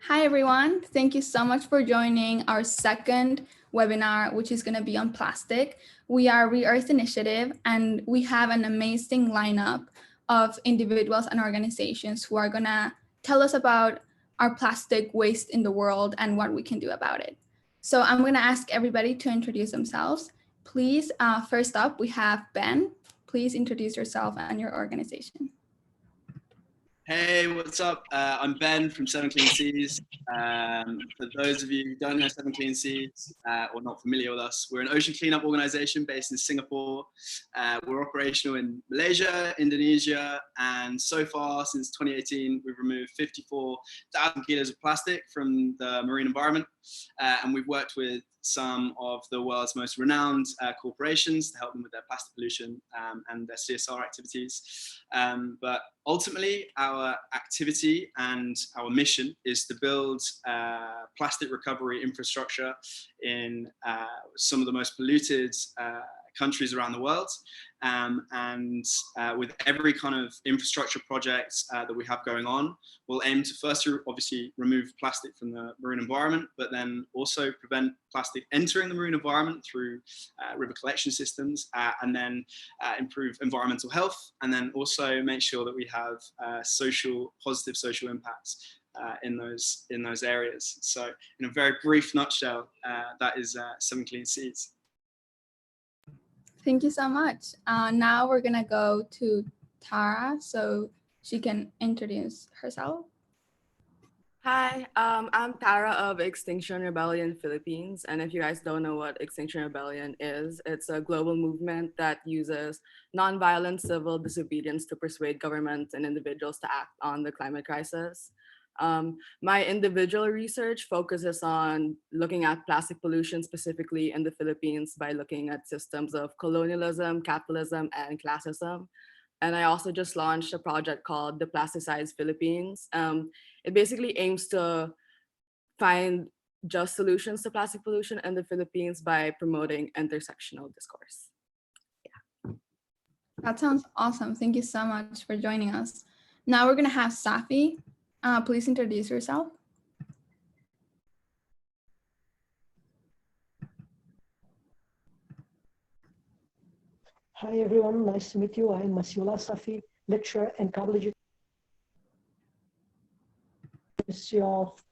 Hi, everyone. Thank you so much for joining our second webinar, which is going to be on plastic. We are Re-Earth Initiative, and we have an amazing lineup of individuals and organizations who are going to tell us about our plastic waste in the world and what we can do about it. So I'm going to ask everybody to introduce themselves. Please, first up, we have Ben. Please introduce yourself and your organization. Hey, what's up? I'm Ben from Seven Clean Seas. For those of you who don't know Seven Clean Seas or not familiar with us, we're an ocean cleanup organization based in Singapore. We're operational in Malaysia, Indonesia, and so far since 2018, we've removed 54,000 kilos of plastic from the marine environment. And we've worked with some of the world's most renowned corporations to help them with their plastic pollution and their CSR activities. But ultimately, our activity and our mission is to build plastic recovery infrastructure in some of the most polluted countries around the world. With every kind of infrastructure project that we have going on, we'll aim to first obviously remove plastic from the marine environment, but then also prevent plastic entering the marine environment through river collection systems, and then improve environmental health, and then also make sure that we have positive social impacts in those areas. So in a very brief nutshell, that is Seven Clean Seas. Thank you so much. Now we're gonna go to Tara so she can introduce herself. Hi, I'm Tara of Extinction Rebellion Philippines. And if you guys don't know what Extinction Rebellion is, it's a global movement that uses nonviolent civil disobedience to persuade governments and individuals to act on the climate crisis. My individual research focuses on looking at plastic pollution specifically in the Philippines by looking at systems of colonialism, capitalism, and classism. And I also just launched a project called The Plasticized Philippines. It basically aims to find just solutions to plastic pollution in the Philippines by promoting intersectional discourse. Yeah. That sounds awesome. Thank you so much for joining us. Now we're gonna have Saffy. Please introduce yourself. Hi everyone, nice to meet you. I'm Saffy, lecturer and College of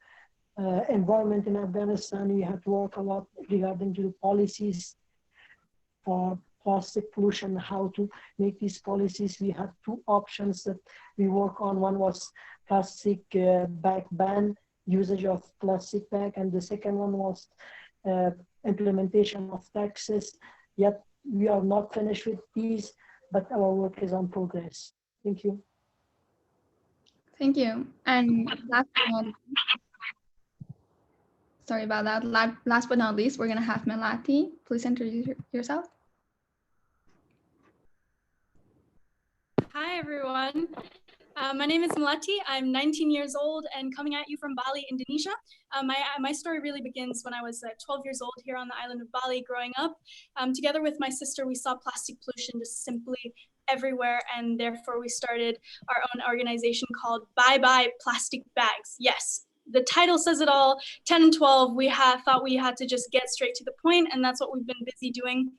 Environment in Afghanistan. We have to work a lot regarding to the policies for plastic pollution, how to make these policies. We had two options that we work on. One was plastic bag ban, usage of plastic bag, and the second one was implementation of taxes. Yet we are not finished with these, but our work is on progress. Thank you. Thank you. And last but not least, sorry about that. Last but not least, we're gonna have Melati. Please introduce yourself. Hi, everyone. My name is Melati. I'm 19 years old and coming at you from Bali, Indonesia. My story really begins when I was 12 years old here on the island of Bali growing up. Together with my sister, we saw plastic pollution just simply everywhere, and therefore we started our own organization called Byebye Plastic Bags. Yes, the title says it all. 10 and 12, we thought we had to just get straight to the point, and that's what we've been busy doing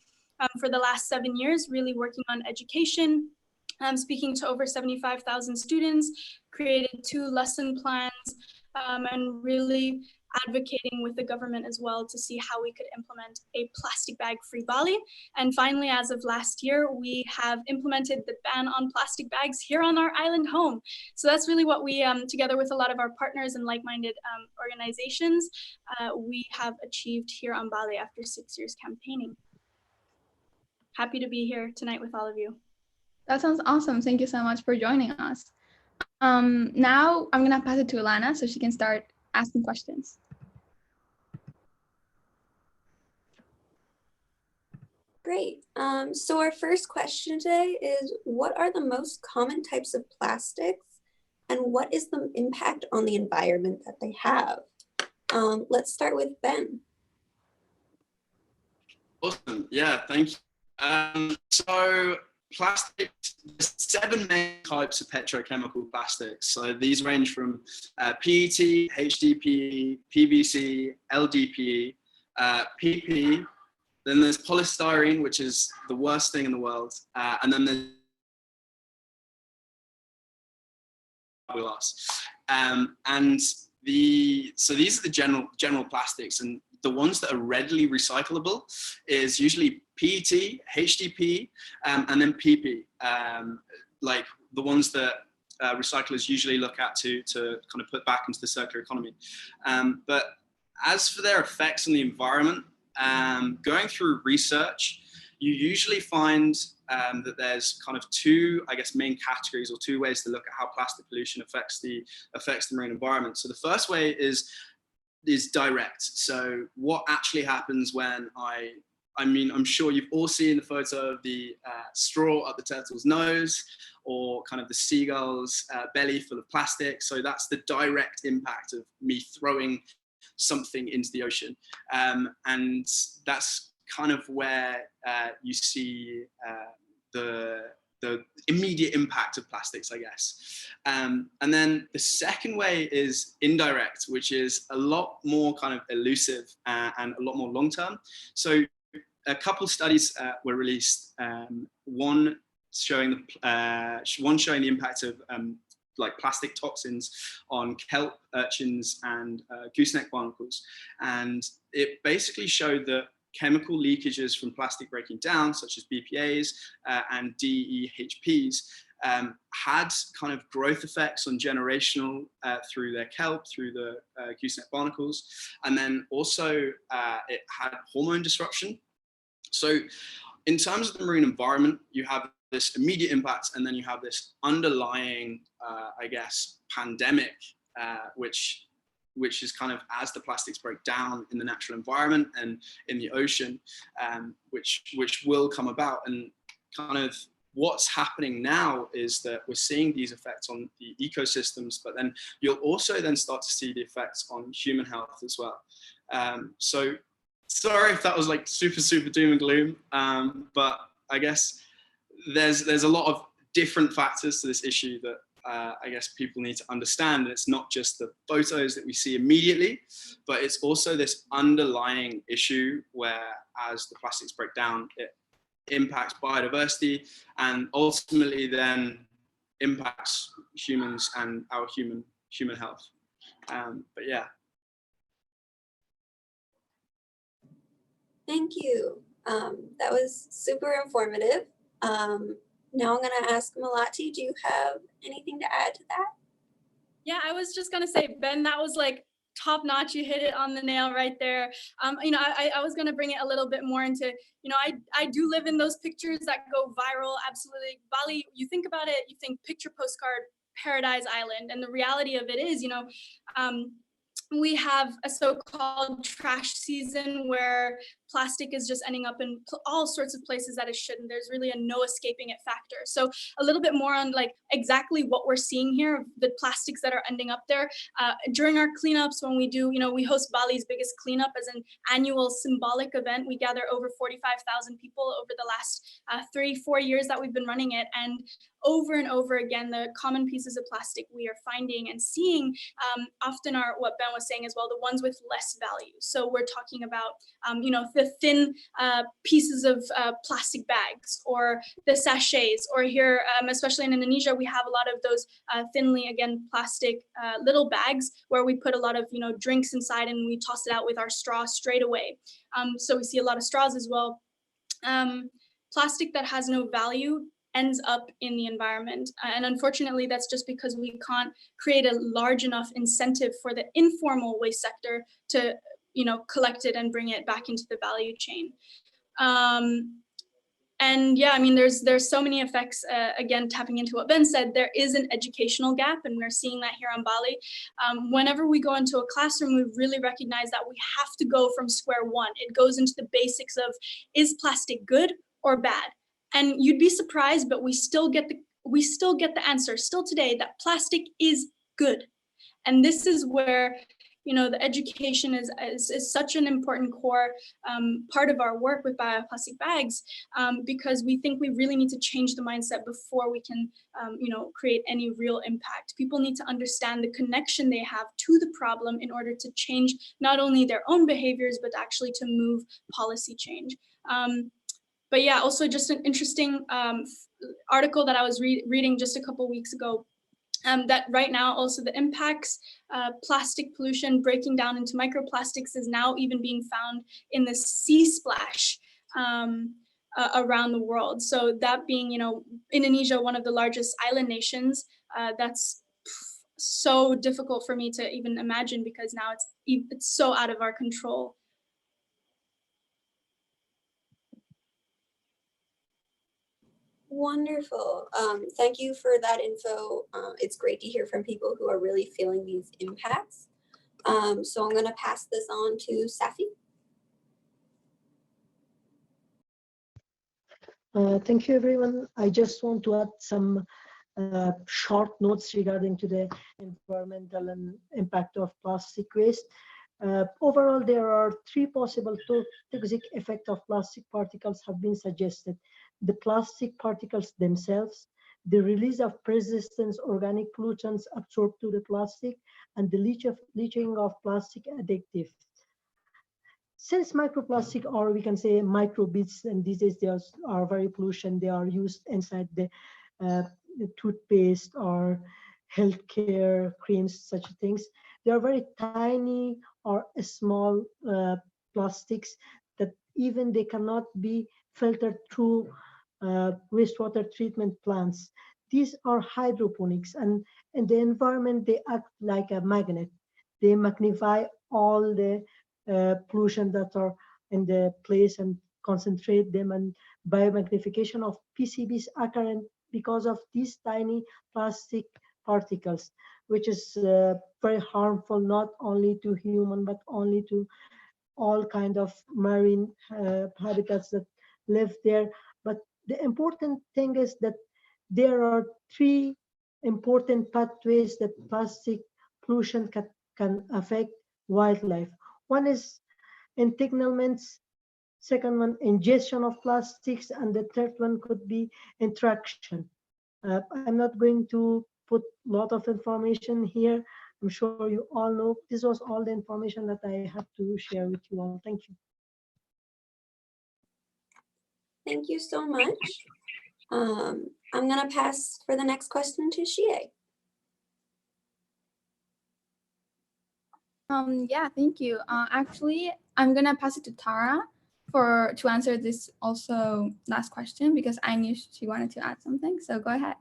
for the last 7 years, really working on education, speaking to over 75,000 students, created 2 lesson plans, and really advocating with the government as well to see how we could implement a plastic bag-free Bali. And finally, as of last year, we have implemented the ban on plastic bags here on our island home. So that's really what we, together with a lot of our partners and like-minded organizations, we have achieved here on Bali after 6 years campaigning. Happy to be here tonight with all of you. That sounds awesome. Thank you so much for joining us. Now I'm gonna pass it to Elena so she can start asking questions. Great. So our first question today is, what are the most common types of plastics and what is the impact on the environment that they have? Let's start with Ben. Awesome. Yeah, thank you. So plastics, there's 7 main types of petrochemical plastics. So these range from PET, HDPE, PVC, LDPE, PP. Then there's polystyrene, which is the worst thing in the world. And then there's glass. So these are the general plastics, and the ones that are readily recyclable is usually PET, HDPE, and then PP, like the ones that recyclers usually look at to kind of put back into the circular economy. But as for their effects on the environment, going through research, you usually find that there's kind of 2, I guess, main categories or 2 ways to look at how plastic pollution affects the marine environment. So the first way is direct. So what actually happens when I mean, I'm sure you've all seen the photo of the straw up the turtle's nose, or kind of the seagull's belly full of plastic. So that's the direct impact of me throwing something into the ocean. And that's kind of where you see the immediate impact of plastics, I guess. And then the second way is indirect, which is a lot more kind of elusive and a lot more long-term. So a couple studies were released, one showing the impact of like plastic toxins on kelp, urchins, and gooseneck barnacles. And it basically showed that chemical leakages from plastic breaking down, such as BPAs and DEHPs, had kind of growth effects on generational through their kelp, through the gooseneck barnacles. And then also it had hormone disruption. So in terms of the marine environment, you have this immediate impact, and then you have this underlying, I guess, pandemic, which is kind of as the plastics break down in the natural environment and in the ocean, which will come about. And kind of what's happening now is that we're seeing these effects on the ecosystems, but then you'll also then start to see the effects on human health as well. So sorry if that was like super doom and gloom, but I guess there's a lot of different factors to this issue that I guess people need to understand. And it's not just the photos that we see immediately, but it's also this underlying issue where as the plastics break down, it impacts biodiversity and ultimately then impacts humans and our human health. But yeah. Thank you. That was super informative. Now I'm gonna ask Malati, do you have anything to add to that? Yeah, I was just gonna say, Ben, that was like top notch. You hit it on the nail right there. You know, I was gonna bring it a little bit more into, you know, I do live in those pictures that go viral. Absolutely. Bali, you think about it, you think picture postcard, paradise island. And the reality of it is, you know, we have a so-called trash season where plastic is just ending up in all sorts of places that it shouldn't. There's really a no escaping it factor. So a little bit more on like exactly what we're seeing here, the plastics that are ending up there. During our cleanups, when we do, you know, we host Bali's biggest cleanup as an annual symbolic event. We gather over 45,000 people over the last 3-4 years that we've been running it. And over and over again, the common pieces of plastic we are finding and seeing often are what Ben was saying as well, the ones with less value. So we're talking about, you know, the thin pieces of plastic bags or the sachets, or here, especially in Indonesia, we have a lot of those thinly, again, plastic little bags where we put a lot of, you know, drinks inside and we toss it out with our straw straight away. So we see a lot of straws as well. Plastic that has no value ends up in the environment. And unfortunately, that's just because we can't create a large enough incentive for the informal waste sector to, you know, collect it and bring it back into the value chain. And yeah, I mean, there's so many effects. Again, tapping into what Ben said, there is an educational gap, and we're seeing that here on Bali. Whenever we go into a classroom, we really recognize that we have to go from square one. It goes into the basics of, is plastic good or bad? And you'd be surprised, but we still get the answer still today that plastic is good. And this is where, the education is such an important core part of our work with bioplastic bags, because we think we really need to change the mindset before we can, create any real impact. People need to understand the connection they have to the problem in order to change not only their own behaviors, but actually to move policy change. But yeah, also just an interesting article that I was reading just a couple weeks ago, that right now also the impacts, plastic pollution breaking down into microplastics is now even being found in the sea splash around the world. So that being, Indonesia, one of the largest island nations, that's so difficult for me to even imagine, because now it's so out of our control. Wonderful. Thank you for that info. It's great to hear from people who are really feeling these impacts. So I'm going to pass this on to Saffy. Thank you, everyone. I just want to add some short notes regarding to the environmental and impact of plastic waste. Overall, there are three possible toxic effects of plastic particles have been suggested. The plastic particles themselves, the release of persistent organic pollutants absorbed to the plastic, and the leaching of plastic additives. Since microplastic, or we can say microbeads, and these days they are very pollution, they are used inside the toothpaste or healthcare creams, such things. They are very tiny or small plastics that even they cannot be filtered through wastewater treatment plants. These are hydroponics, and in the environment they act like a magnet. They magnify all the pollution that are in the place and concentrate them, and biomagnification of PCBs occurring because of these tiny plastic particles, which is very harmful not only to human but only to all kind of marine habitats that live there. But the important thing is that there are three important pathways that plastic pollution can affect wildlife. One is entanglements, second one ingestion of plastics, and the third one could be interaction. I'm not going to put a lot of information here. I'm sure you all know. This was all the information that I had to share with you all. Thank you. Thank you so much. I'm going to pass for the next question to Shie. Yeah, thank you. Actually, I'm gonna pass it to Tara to answer this also last question, because I knew she wanted to add something. So go ahead.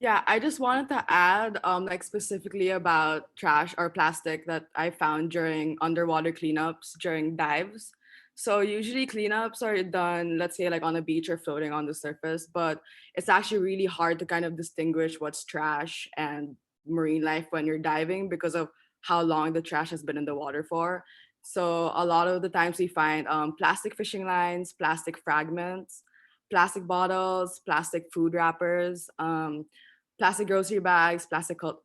Yeah, I just wanted to add like specifically about trash or plastic that I found during underwater cleanups during dives. So usually cleanups are done, let's say like on a beach or floating on the surface, but it's actually really hard to kind of distinguish what's trash and marine life when you're diving because of how long the trash has been in the water for. So a lot of the times we find plastic fishing lines, plastic fragments, plastic bottles, plastic food wrappers, plastic grocery bags,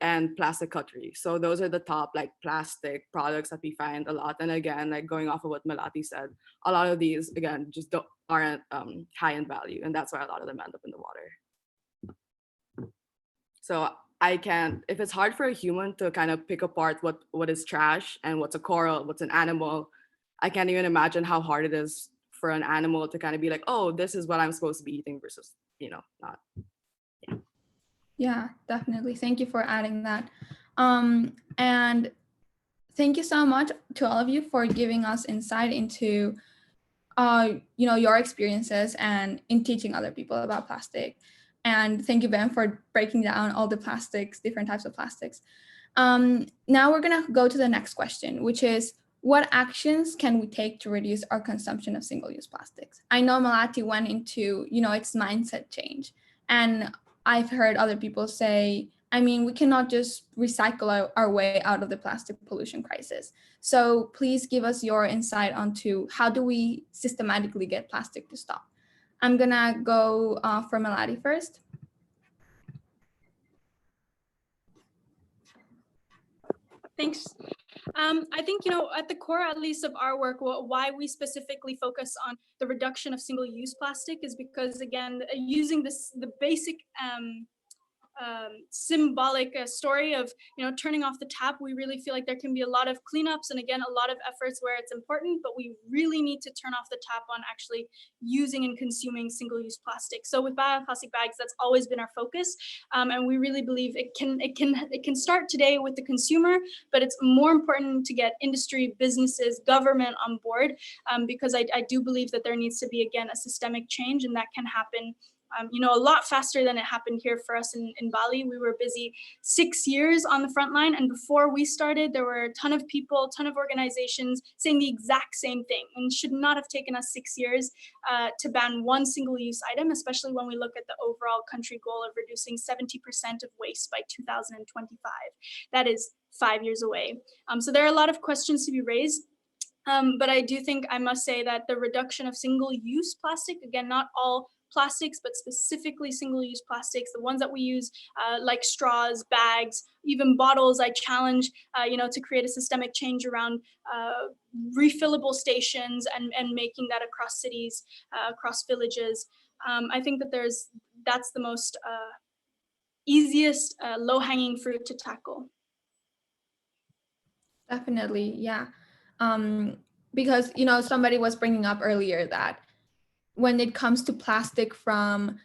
and plastic cutlery. So those are the top like plastic products that we find a lot. And again, like going off of what Melati said, a lot of these again just aren't high in value, and that's why a lot of them end up in the water. So if it's hard for a human to kind of pick apart what is trash and what's a coral, what's an animal, I can't even imagine how hard it is for an animal to kind of be like, oh, this is what I'm supposed to be eating versus, not. Yeah, definitely. Thank you for adding that. And thank you so much to all of you for giving us insight into, your experiences and in teaching other people about plastic. And thank you, Ben, for breaking down all the plastics, different types of plastics. Now we're gonna go to the next question, which is, what actions can we take to reduce our consumption of single-use plastics? I know Melati went into, its mindset change, and I've heard other people say, we cannot just recycle our way out of the plastic pollution crisis. So please give us your insight onto how do we systematically get plastic to stop. I'm gonna go for Melati first. Thanks. I think, at the core, at least, of our work, why we specifically focus on the reduction of single-use plastic is because, again, using the basic symbolic story of turning off the tap, we really feel like there can be a lot of cleanups and, again, a lot of efforts where it's important, but we really need to turn off the tap on actually using and consuming single-use plastic. So with bioplastic bags, that's always been our focus, and we really believe it can start today with the consumer, but it's more important to get industry, businesses, government on board, because I do believe that there needs to be, again, a systemic change, and that can happen a lot faster than it happened here for us in Bali. We were busy 6 years on the front line, and before we started, there were a ton of people, ton of organizations saying the exact same thing, and should not have taken us 6 years to ban one single-use item, especially when we look at the overall country goal of reducing 70% of waste by 2025. That is 5 years away. So there are a lot of questions to be raised. But I do think I must say that the reduction of single-use plastic, again, not all plastics, but specifically single-use plastics, the ones that we use like straws, bags, even bottles, I challenge, to create a systemic change around refillable stations and making that across cities, across villages. I think that that's the most easiest low-hanging fruit to tackle. Definitely, yeah. Because, somebody was bringing up earlier that when it comes to plastic from,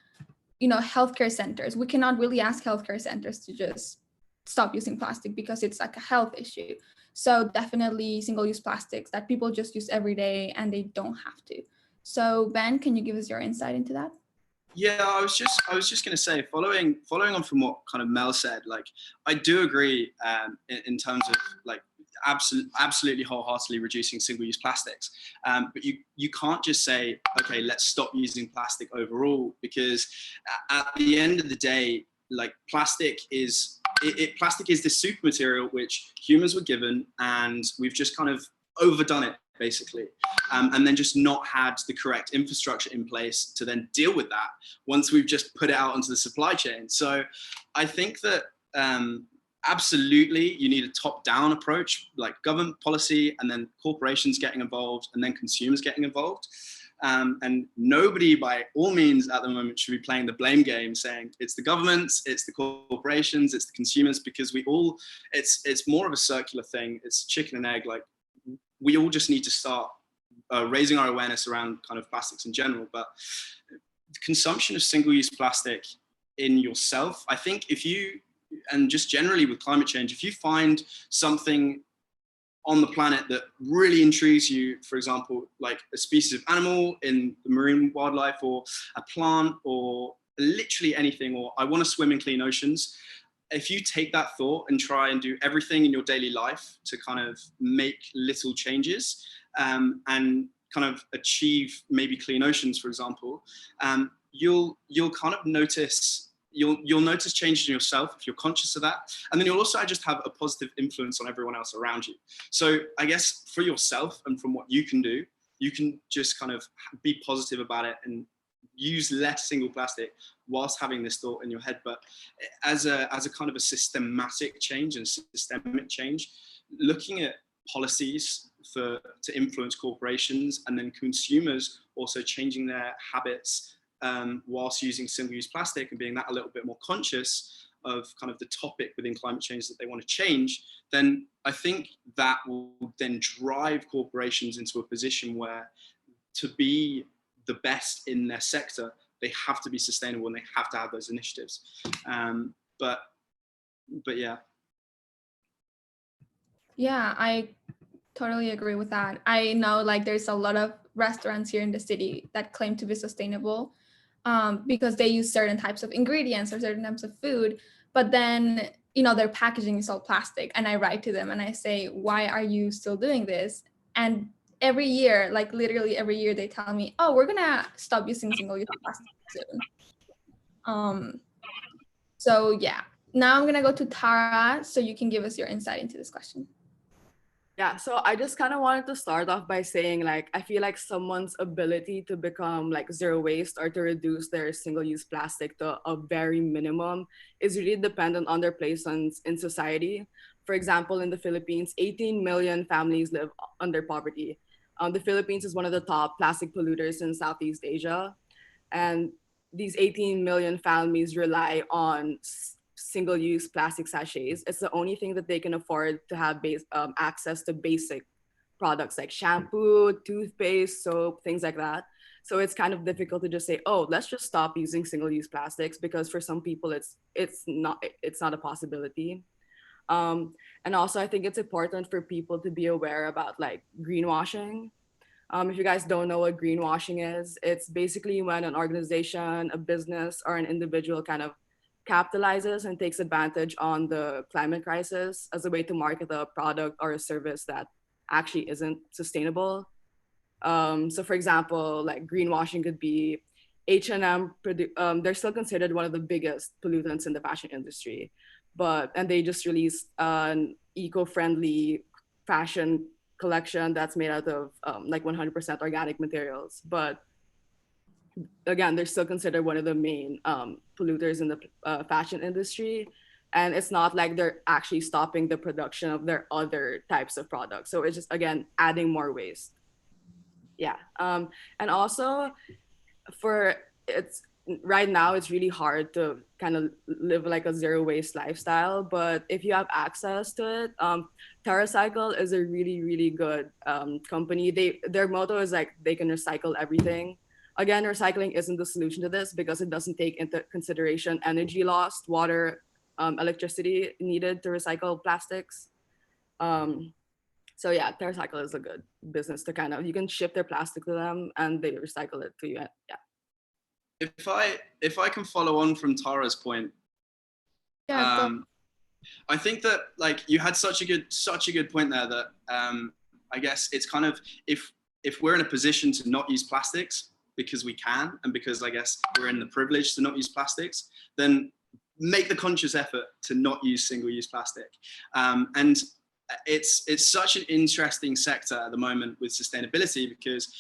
healthcare centers, we cannot really ask healthcare centers to just stop using plastic because it's like a health issue. So definitely single-use plastics that people just use every day and they don't have to. So Ben, can you give us your insight into that? Yeah, I was just going to say, following on from what kind of Mel said, like I do agree in terms of like absolutely wholeheartedly reducing single-use plastics, but you can't just say, okay, let's stop using plastic overall, because at the end of the day, like plastic is this super material which humans were given, and we've just kind of overdone it basically, and then just not had the correct infrastructure in place to then deal with that once we've just put it out onto the supply chain. So I think that absolutely you need a top-down approach, like government policy, and then corporations getting involved, and then consumers getting involved. And nobody by all means at the moment should be playing the blame game saying it's the governments, it's the corporations, it's the consumers, because it's more of a circular thing. It's chicken and egg. Like we all just need to start raising our awareness around kind of plastics in general. But consumption of single-use plastic in yourself, I think and just generally with climate change, if you find something on the planet that really intrigues you, for example, like a species of animal in the marine wildlife, or a plant, or literally anything, or I want to swim in clean oceans, if you take that thought and try and do everything in your daily life to kind of make little changes and kind of achieve maybe clean oceans, for example, you'll kind of notice, you'll notice changes in yourself if you're conscious of that. And then you'll also just have a positive influence on everyone else around you. So I guess for yourself and from what you can do, you can just kind of be positive about it and use less single plastic whilst having this thought in your head. But as a kind of a systematic change and systemic change, looking at policies to influence corporations, and then consumers also changing their habits whilst using single-use plastic and being that a little bit more conscious of kind of the topic within climate change that they want to change, then I think that will then drive corporations into a position where, to be the best in their sector, they have to be sustainable and they have to have those initiatives. But yeah. Yeah, I totally agree with that. I know like there's a lot of restaurants here in the city that claim to be sustainable because they use certain types of ingredients or certain types of food, but then, their packaging is all plastic. And I write to them and I say, why are you still doing this? And every year, like literally every year, they tell me, oh, we're gonna stop using single-use plastic soon. So yeah, now I'm gonna go to Tara so you can give us your insight into this question. Yeah, so I just kind of wanted to start off by saying, like, I feel like someone's ability to become like zero waste or to reduce their single-use plastic to a very minimum is really dependent on their place in society. for example, in the Philippines, 18 million families live under poverty. The Philippines is one of the top plastic polluters in Southeast Asia. And these 18 million families rely on single-use plastic sachets. It's the only thing that they can afford to have access to basic products like shampoo, toothpaste, soap, things like that. So it's kind of difficult to just say, oh, let's just stop using single-use plastics, because for some people it's not a possibility. And also I think it's important for people to be aware about like greenwashing. If you guys don't know what greenwashing is, it's basically when an organization, a business, or an individual kind of capitalizes and takes advantage on the climate crisis as a way to market a product or a service that actually isn't sustainable. So for example, like greenwashing could be H&M, they're still considered one of the biggest pollutants in the fashion industry, and they just released an eco-friendly fashion collection that's made out of like 100% organic materials. But again, they're still considered one of the main polluters in the fashion industry. And it's not like they're actually stopping the production of their other types of products. So it's just, again, adding more waste. Yeah. And also right now, it's really hard to kind of live like a zero waste lifestyle. But if you have access to it, TerraCycle is a really, really good company. Their motto is like, they can recycle everything. Again, recycling isn't the solution to this because it doesn't take into consideration energy lost, water, electricity needed to recycle plastics. So yeah, TerraCycle is a good business to kind of, you can ship their plastic to them and they recycle it to you. Yeah. If I can follow on from Tara's point, Yeah, I think that like you had such a good point there that I guess it's kind of if we're in a position to not use plastics because we can, and because I guess we're in the privilege to not use plastics, then make the conscious effort to not use single-use plastic. And it's such an interesting sector at the moment with sustainability, because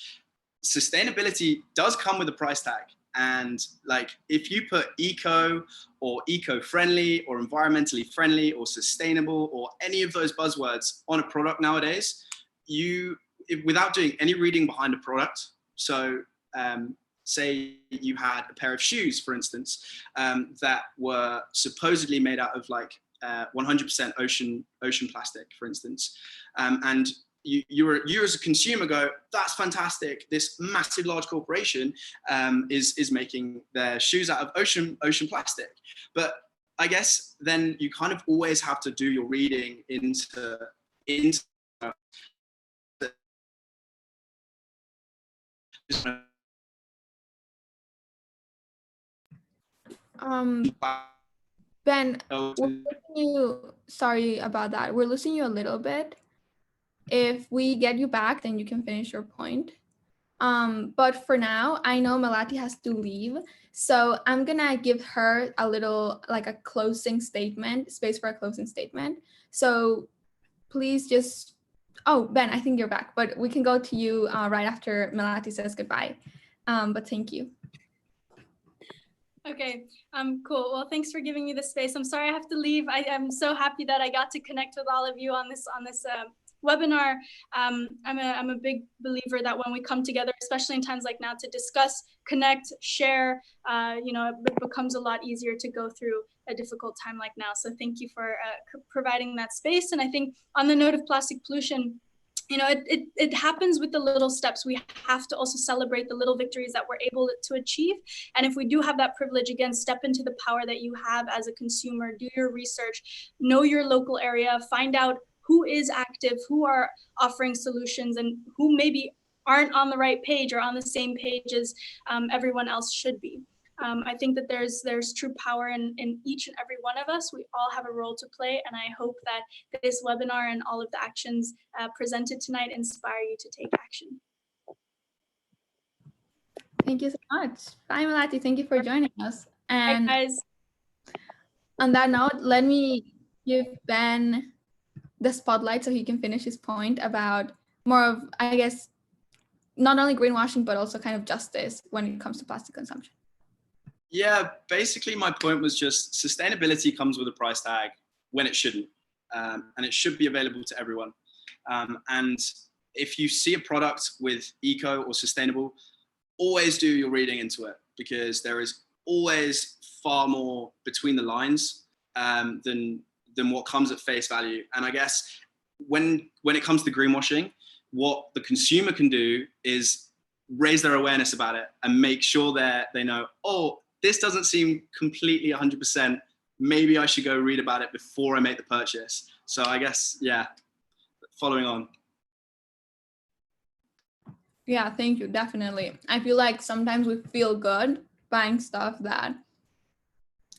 sustainability does come with a price tag. And like, if you put eco or eco-friendly or environmentally friendly or sustainable or any of those buzzwords on a product nowadays, without doing any reading behind a product, so say you had a pair of shoes, for instance, that were supposedly made out of like 100% ocean plastic, for instance, and you as a consumer go, that's fantastic. This massive large corporation is making their shoes out of ocean plastic. But I guess then you kind of always have to do your reading into Ben, sorry about that. We're losing you a little bit. If we get you back, then you can finish your point. But for now, I know Melati has to leave. So I'm gonna give her a little, like a closing statement, space for a closing statement. So please just, oh, Ben, I think you're back, but we can go to you right after Melati says goodbye. But thank you. Okay, cool. Well, thanks for giving me the space. I'm sorry I have to leave. I am so happy that I got to connect with all of you on this webinar. I'm a big believer that when we come together, especially in times like now, to discuss, connect, share, it becomes a lot easier to go through a difficult time like now. So thank you for providing that space. And I think on the note of plastic pollution, it happens with the little steps. We have to also celebrate the little victories that we're able to achieve. And if we do have that privilege, again, step into the power that you have as a consumer, do your research, know your local area, find out who is active, who are offering solutions, and who maybe aren't on the right page or on the same page as everyone else should be. I think that there's true power in each and every one of us. We all have a role to play, and I hope that this webinar and all of the actions presented tonight inspire you to take action. Thank you so much. Bye, Melati. Thank you for joining us. And Bye, guys. On that note, let me give Ben the spotlight so he can finish his point about more of, I guess, not only greenwashing, but also kind of justice when it comes to plastic consumption. Yeah, basically my point was just sustainability comes with a price tag when it shouldn't. and it should be available to everyone. And if you see a product with eco or sustainable, always do your reading into it, because there is always far more between the lines than what comes at face value. And I guess when it comes to greenwashing, what the consumer can do is raise their awareness about it and make sure that they know, oh, this doesn't seem completely 100%. Maybe I should go read about it before I make the purchase. So I guess, yeah, following on. Yeah, thank you, definitely. I feel like sometimes we feel good buying stuff that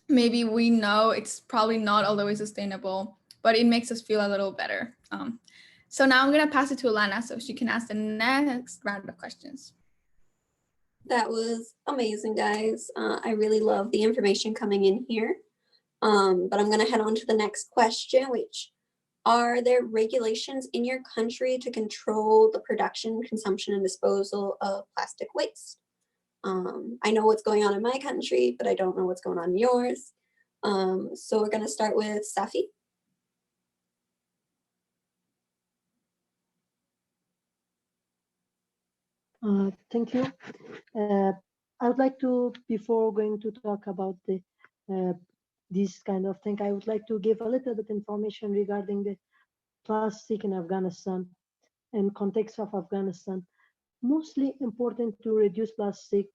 maybe we know it's probably not all the way sustainable, but it makes us feel a little better. So now I'm gonna pass it to Elena so she can ask the next round of questions. That was amazing, guys. I really love the information coming in here. But I'm gonna head on to the next question, which are there regulations in your country to control the production, consumption, and disposal of plastic waste? I know what's going on in my country, but I don't know what's going on in yours. So we're gonna start with Saffy. Thank you. I would like to, before going to talk about this kind of thing, I would like to give a little bit information regarding the plastic in Afghanistan and context of Afghanistan. Mostly important to reduce plastic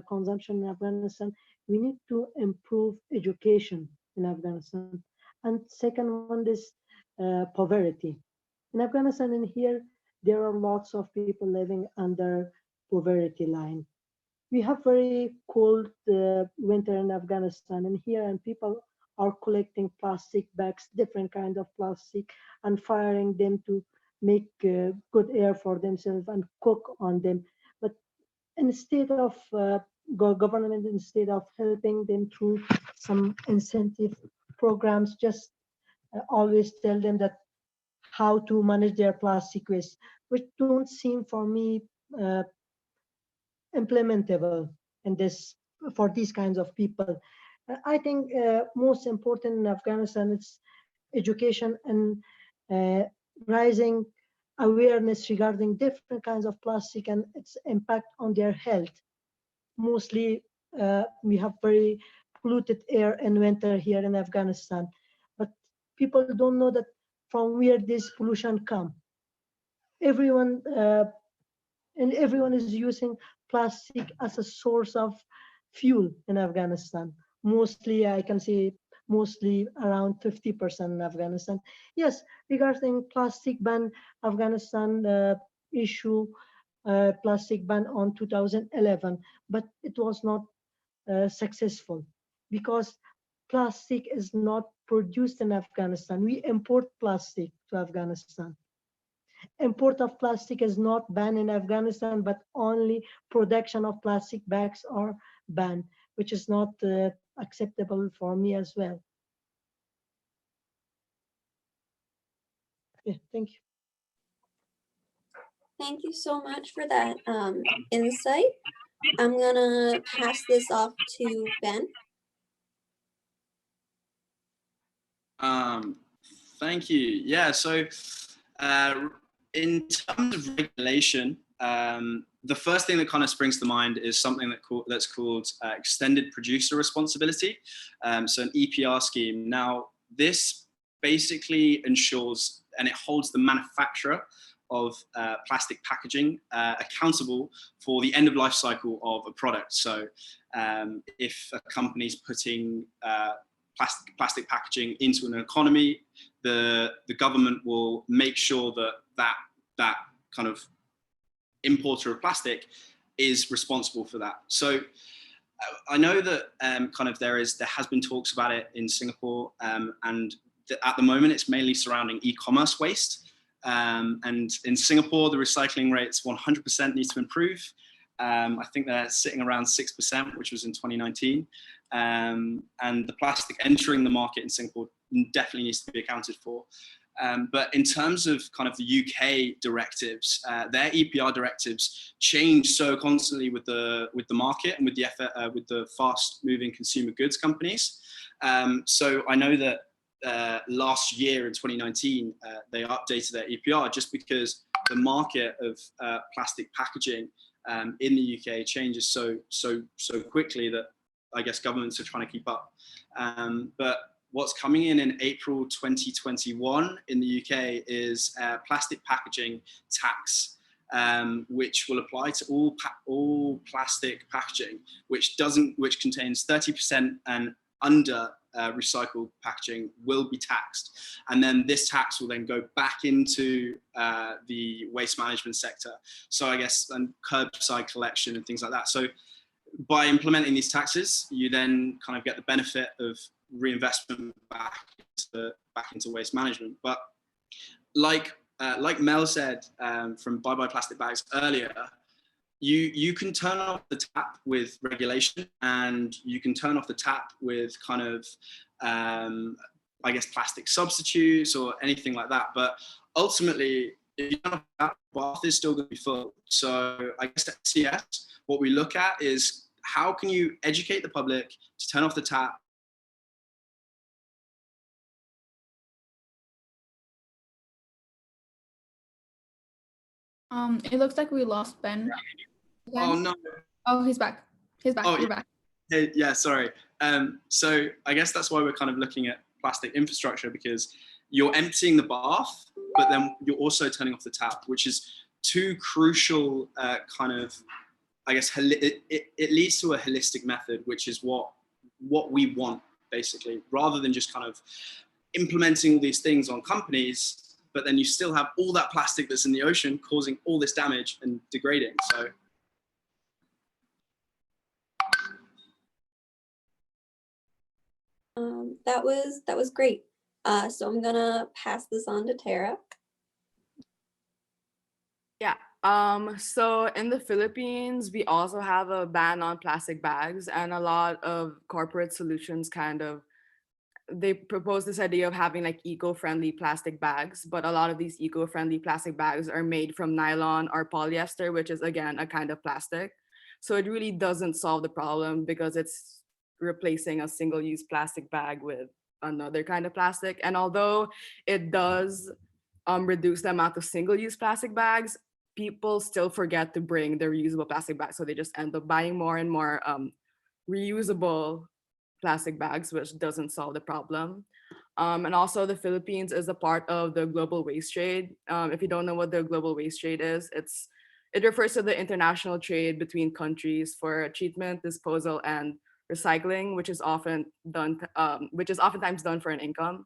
consumption in Afghanistan, we need to improve education in Afghanistan. And second one is poverty. In Afghanistan, in here, there are lots of people living under poverty line. We have very cold winter in Afghanistan and here, and people are collecting plastic bags, different kind of plastic, and firing them to make good air for themselves and cook on them. But instead of government, instead of helping them through some incentive programs, just always tell them that how to manage their plastic waste, which don't seem for me implementable in this for these kinds of people. I think most important in Afghanistan is education and rising awareness regarding different kinds of plastic and its impact on their health. Mostly we have very polluted air in winter here in Afghanistan, but people don't know that from where this pollution come. Everyone everyone is using plastic as a source of fuel in Afghanistan. Mostly, I can say mostly around 50% in Afghanistan. Yes, regarding plastic ban, Afghanistan issue plastic ban on 2011, but it was not successful because plastic is not produced in Afghanistan. We import plastic to Afghanistan. Import of plastic is not banned in Afghanistan, but only production of plastic bags are banned, which is not acceptable for me as well. Yeah, thank you. Thank you so much for that insight. I'm gonna pass this off to Ben. Thank you. Yeah, so in terms of regulation, the first thing that kind of springs to mind is something that's called extended producer responsibility. So an EPR scheme. Now, this basically ensures and it holds the manufacturer of plastic packaging accountable for the end of life cycle of a product. So if a company's putting plastic packaging into an economy, the government will make sure that kind of importer of plastic is responsible for that. So I know that kind of there has been talks about it in Singapore, and at the moment it's mainly surrounding e-commerce waste. And in Singapore, the recycling rates 100% needs to improve. I think they're sitting around 6%, which was in 2019. And the plastic entering the market in Singapore definitely needs to be accounted for. But in terms of kind of the UK directives, their EPR directives change so constantly with the market and with the fast-moving consumer goods companies. So I know that last year in 2019, they updated their EPR just because the market of plastic packaging in the UK changes so quickly that I guess governments are trying to keep up. But what's coming in April 2021 in the UK is a plastic packaging tax, which will apply to all plastic packaging, which contains 30% and under recycled packaging will be taxed. And then this tax will then go back into the waste management sector. So I guess, and curbside collection and things like that. So by implementing these taxes, you then kind of get the benefit of reinvestment back into waste management. But like Mel said from Byebye Plastic Bags earlier, you can turn off the tap with regulation, and you can turn off the tap with kind of, I guess, plastic substitutes or anything like that. But ultimately, if you turn off the tap, the bath is still going to be full. So I guess at CS, what we look at is how can you educate the public to turn off the tap. It looks like we lost Ben. Again. Oh no. Oh, he's back. He's back. Oh, You're back. Hey, yeah, sorry. So I guess that's why we're kind of looking at plastic infrastructure, because you're emptying the bath, but then you're also turning off the tap, which is two crucial kind of, I guess, it leads to a holistic method, which is what we want, basically, rather than just kind of implementing all these things on companies, but then you still have all that plastic that's in the ocean causing all this damage and degrading. So. That was great. So I'm gonna pass this on to Tara. Yeah. So in the Philippines, we also have a ban on plastic bags, and a lot of corporate solutions they propose this idea of having like eco-friendly plastic bags, but a lot of these eco-friendly plastic bags are made from nylon or polyester, which is again a kind of plastic. So it really doesn't solve the problem because it's replacing a single-use plastic bag with another kind of plastic. And although it does reduce the amount of single-use plastic bags, people still forget to bring their reusable plastic bags. So they just end up buying more and more reusable plastic bags, which doesn't solve the problem. And also the Philippines is a part of the global waste trade. If you don't know what the global waste trade is, it refers to the international trade between countries for treatment, disposal, and recycling, which is oftentimes done for an income.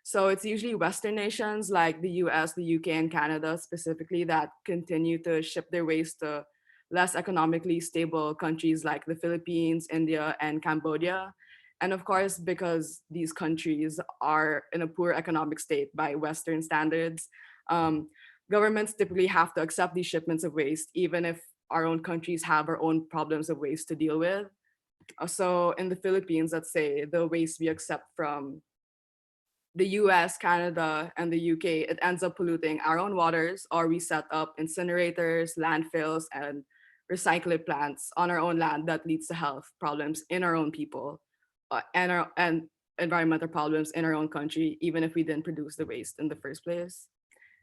So it's usually Western nations like the US, the UK, and Canada specifically that continue to ship their waste to less economically stable countries like the Philippines, India, and Cambodia. And of course, because these countries are in a poor economic state by Western standards, governments typically have to accept these shipments of waste, even if our own countries have our own problems of waste to deal with. So in the Philippines, let's say the waste we accept from the US, Canada, and the UK, it ends up polluting our own waters, or we set up incinerators, landfills, and recycling plants on our own land that leads to health problems in our own people and environmental problems in our own country, even if we didn't produce the waste in the first place.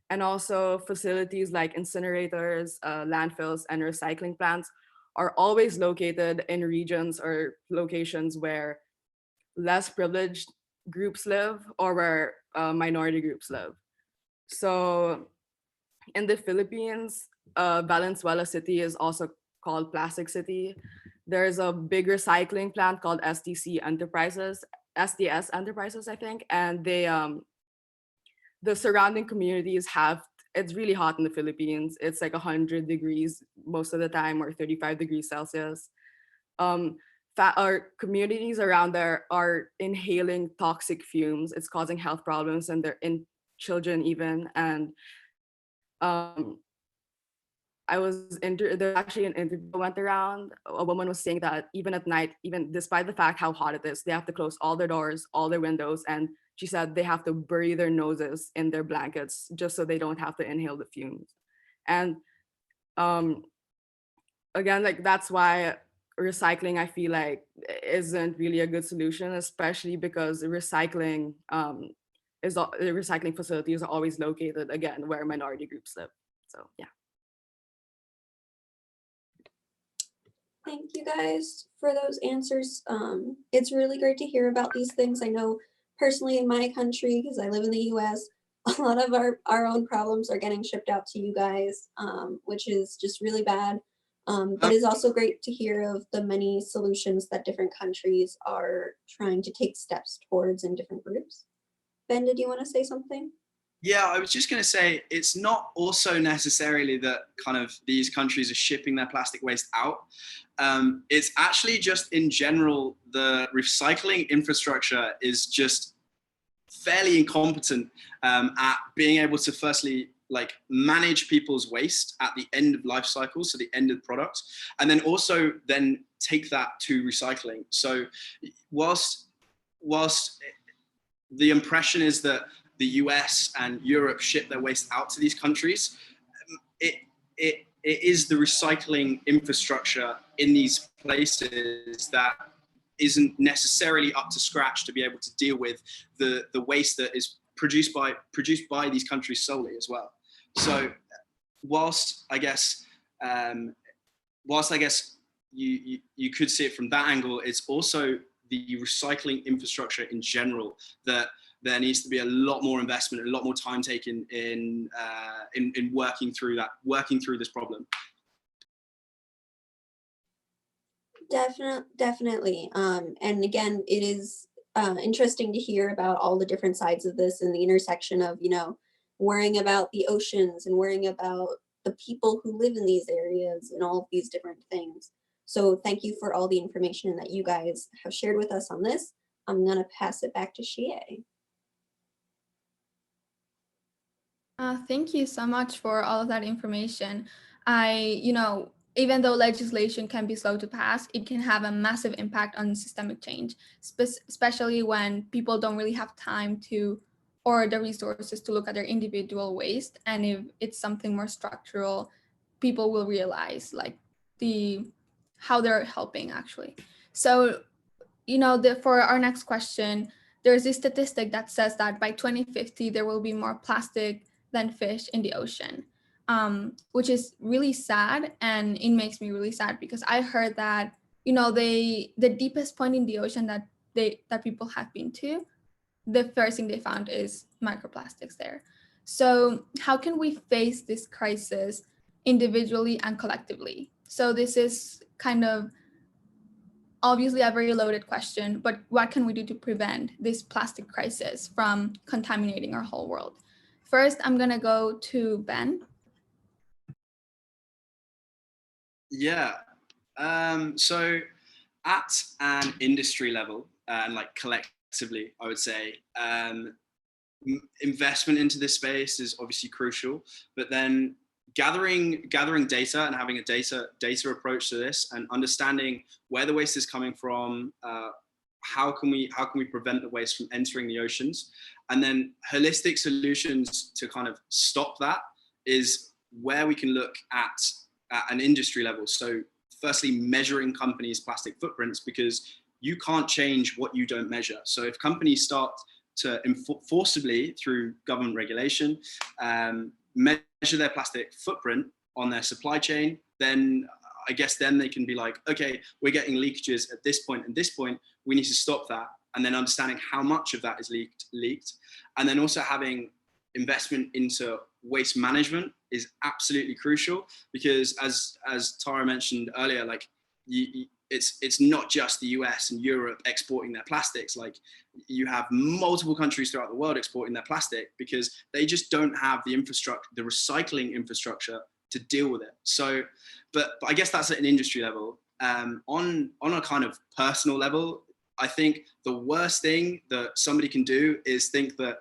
And also facilities like incinerators, landfills, and recycling plants are always located in regions or locations where less privileged groups live or where minority groups live. So in the Philippines, Valenzuela City is also called Plastic City. There's a big recycling plant called SDS Enterprises, I think, and the surrounding communities it's really hot in the Philippines. It's like 100 degrees most of the time, or 35 degrees Celsius. Our communities around there are inhaling toxic fumes. It's causing health problems, and they're in children even. And there's actually an interview went around. A woman was saying that even at night, even despite the fact how hot it is, they have to close all their doors, all their windows, and she said they have to bury their noses in their blankets just so they don't have to inhale the fumes. And again, like that's why recycling, I feel like, isn't really a good solution, especially because the recycling facilities are always located, again, where minority groups live. So yeah. Thank you guys for those answers. It's really great to hear about these things. I know personally in my country, because I live in the US, a lot of our own problems are getting shipped out to you guys, which is just really bad. But it's also great to hear of the many solutions that different countries are trying to take steps towards in different groups. Ben, did you want to say something? Yeah, I was just going to say, it's not also necessarily that kind of these countries are shipping their plastic waste out. It's actually just in general, the recycling infrastructure is just fairly incompetent at being able to firstly like manage people's waste at the end of life cycle, so the end of product, and then also then take that to recycling. So whilst the impression is that the US and Europe ship their waste out to these countries, it is the recycling infrastructure in these places that isn't necessarily up to scratch to be able to deal with the waste that is produced by these countries solely as well. So whilst I guess you could see it from that angle, it's also the recycling infrastructure in general that there needs to be a lot more investment, a lot more time taken in working through this problem. Definitely. And again, it is interesting to hear about all the different sides of this and the intersection of, you know, worrying about the oceans and worrying about the people who live in these areas and all of these different things. So thank you for all the information that you guys have shared with us on this. I'm going to pass it back to Shie. Thank you so much for all of that information. Even though legislation can be slow to pass, it can have a massive impact on systemic change, especially when people don't really have time to or the resources to look at their individual waste. And if it's something more structural, people will realize like how they're helping actually. So, for our next question, there's this statistic that says that by 2050, there will be more plastic than fish in the ocean. Which is really sad, and it makes me really sad because I heard that the deepest point in the ocean that people have been to, the first thing they found is microplastics there. So how can we face this crisis individually and collectively? So this is kind of obviously a very loaded question, but what can we do to prevent this plastic crisis from contaminating our whole world? First, I'm gonna go to Ben. Yeah. So at an industry level and like collectively, I would say investment into this space is obviously crucial, but then gathering data and having a data approach to this and understanding where the waste is coming from, how can we prevent the waste from entering the oceans, and then holistic solutions to kind of stop that is where we can look at an industry level. So firstly, measuring companies' plastic footprints, because you can't change what you don't measure. So if companies start to forcibly through government regulation measure their plastic footprint on their supply chain, then I guess then they can be like, okay, we're getting leakages at this point and this point, we need to stop that. And then understanding how much of that is leaked. And then also having investment into waste management is absolutely crucial, because as Tara mentioned earlier, like it's not just the US and Europe exporting their plastics. Like you have multiple countries throughout the world exporting their plastic because they just don't have the infrastructure, the recycling infrastructure to deal with it. So, but I guess that's at an industry level. On a kind of personal level, I think the worst thing that somebody can do is think that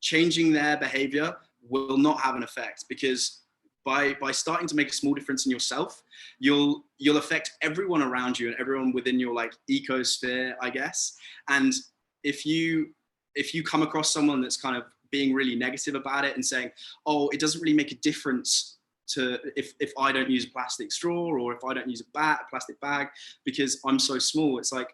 changing their behavior will not have an effect, because by starting to make a small difference in yourself, you'll affect everyone around you and everyone within your like ecosphere, I guess. And if you come across someone that's kind of being really negative about it and saying, oh, it doesn't really make a difference to if I don't use a plastic straw, or if I don't use a plastic bag because I'm so small. It's like,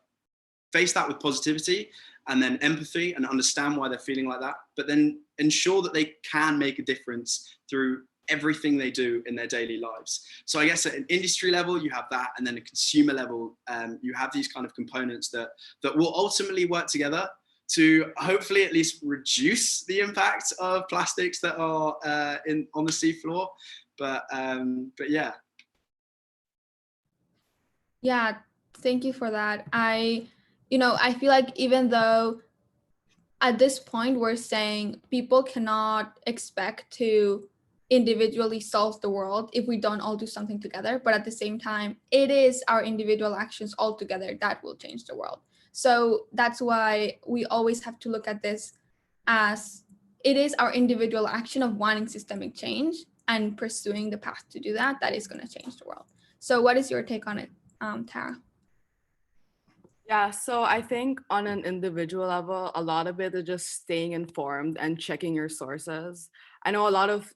face that with positivity and then empathy and understand why they're feeling like that, but then ensure that they can make a difference through everything they do in their daily lives. So I guess at an industry level, you have that, and then a consumer level, you have these kind of components that will ultimately work together to hopefully at least reduce the impact of plastics that are on the seafloor. But yeah. Yeah, thank you for that. I feel like even though at this point we're saying people cannot expect to individually solve the world if we don't all do something together, but at the same time, it is our individual actions all together that will change the world. So that's why we always have to look at this as it is our individual action of wanting systemic change and pursuing the path to do that that is going to change the world. So what is your take on it, Tara? Yeah, so I think on an individual level, a lot of it is just staying informed and checking your sources. I know a lot of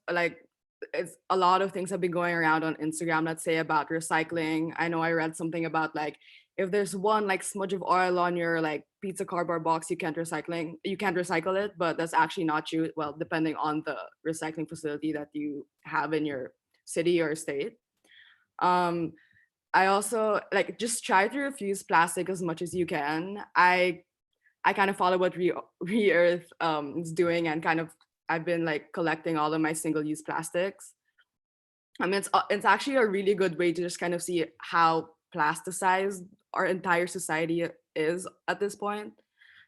things have been going around on Instagram, let's say, about recycling. I know I read something about like if there's one like smudge of oil on your like pizza cardboard box, you can't recycle it, but that's actually not true. Well, depending on the recycling facility that you have in your city or state. I also like just try to refuse plastic as much as you can. I kind of follow what Re-Earth is doing, and kind of I've been like collecting all of my single-use plastics. I mean, it's actually a really good way to just kind of see how plasticized our entire society is at this point.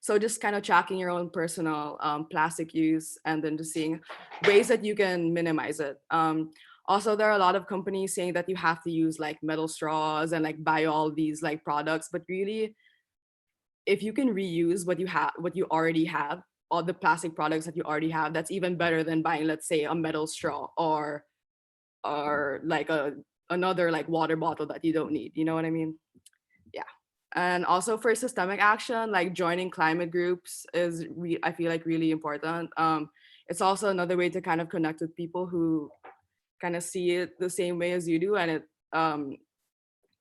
So just kind of tracking your own personal plastic use, and then just seeing ways that you can minimize it. Also, there are a lot of companies saying that you have to use like metal straws and like buy all these like products, but really, if you can reuse what you already have, all the plastic products that you already have, that's even better than buying, let's say, a metal straw or like another like water bottle that you don't need. You know what I mean? Yeah. And also for systemic action, like joining climate groups is I feel like really important. It's also another way to kind of connect with people who kind of see it the same way as you do, and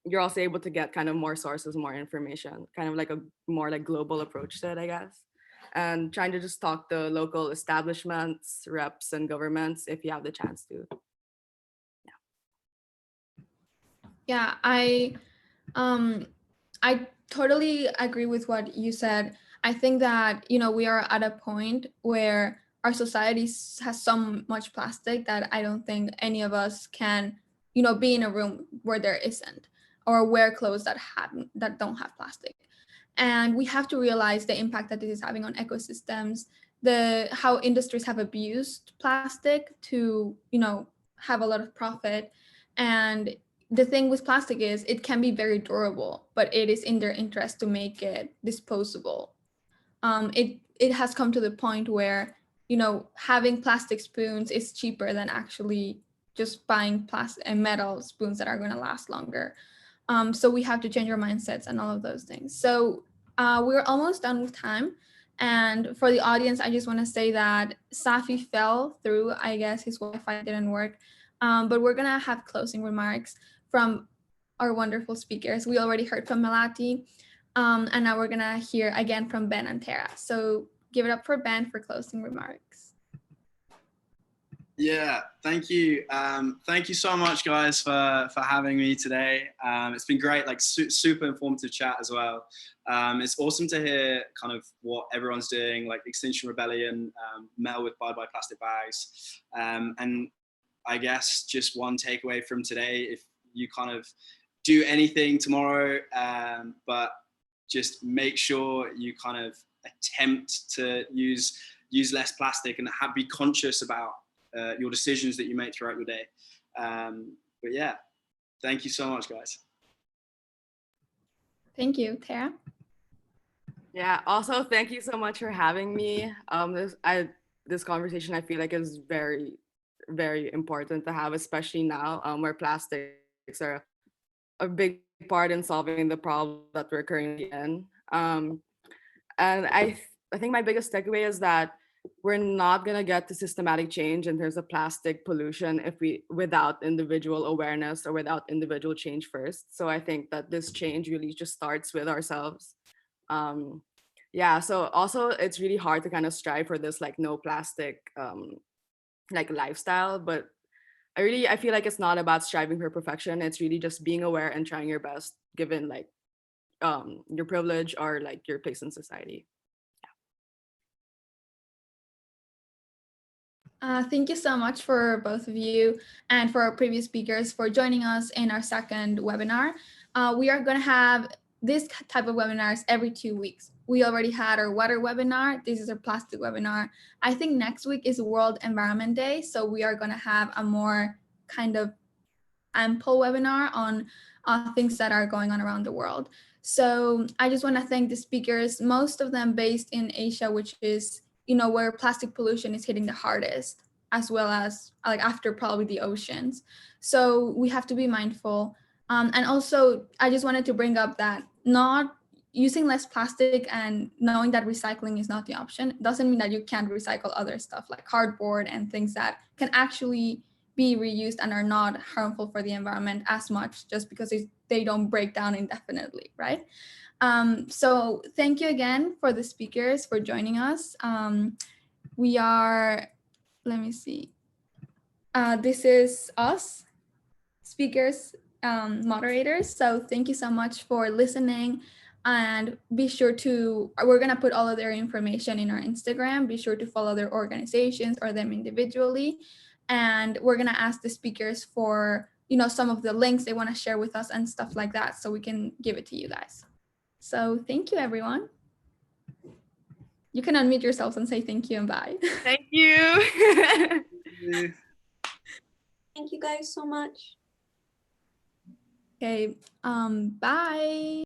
you're also able to get kind of more sources, more information, kind of like a more like global approach to it, I guess. And trying to just talk to local establishments, reps, and governments if you have the chance to. Yeah, I totally agree with what you said. I think that, we are at a point where our society has so much plastic that I don't think any of us can, be in a room where there isn't, or wear clothes that don't have plastic. And we have to realize the impact that this is having on ecosystems, how industries have abused plastic to, have a lot of profit. And the thing with plastic is it can be very durable, but it is in their interest to make it disposable. It has come to the point where, having plastic spoons is cheaper than actually just buying plastic and metal spoons that are going to last longer. So we have to change our mindsets and all of those things. So we're almost done with time. And for the audience, I just want to say that Saffy fell through. I guess his Wi-Fi didn't work. But we're going to have closing remarks from our wonderful speakers. We already heard from Melati. And now we're going to hear again from Ben and Tara. So give it up for Ben for closing remarks. Yeah, thank you. Thank you so much, guys, for having me today. It's been great, like super informative chat as well. It's awesome to hear kind of what everyone's doing, like Extinction Rebellion, Metal with Byebye plastic bags. And I guess just one takeaway from today, if you kind of do anything tomorrow, but just make sure you kind of attempt to use less plastic and be conscious about your decisions that you make throughout your day. But yeah, thank you so much, guys. Thank you, Tara. Yeah, also thank you so much for having me. This conversation I feel like is very, very important to have, especially now where plastics are a big part in solving the problem that we're currently in. And I think my biggest takeaway is that we're not gonna get to systematic change in terms of plastic pollution if we without individual awareness or without individual change first. So I think that this change really just starts with ourselves. Yeah. So also it's really hard to kind of strive for this like no plastic like lifestyle, but I feel like it's not about striving for perfection. It's really just being aware and trying your best given like your privilege or like your place in society. Thank you so much for both of you and for our previous speakers for joining us in our second webinar. We are going to have this type of webinars every 2 weeks. We already had our water webinar. This is our plastic webinar. I think next week is World Environment Day. So we are going to have a more kind of ample webinar on things that are going on around the world. So I just want to thank the speakers, most of them based in Asia, which is where plastic pollution is hitting the hardest, as well as like after probably the oceans. So we have to be mindful. And also, I just wanted to bring up that not using less plastic and knowing that recycling is not the option doesn't mean that you can't recycle other stuff like cardboard and things that can actually be reused and are not harmful for the environment as much just because they don't break down indefinitely, right? So thank you again for the speakers for joining us. We are, let me see. This is us, speakers, moderators. So thank you so much for listening, and be sure to, we're gonna put all of their information in our Instagram. Be sure to follow their organizations or them individually. And we're gonna ask the speakers for, some of the links they wanna share with us and stuff like that, so we can give it to you guys. So thank you, everyone. You can unmute yourselves and say thank you and bye. Thank you. Thank you guys so much. Okay, bye.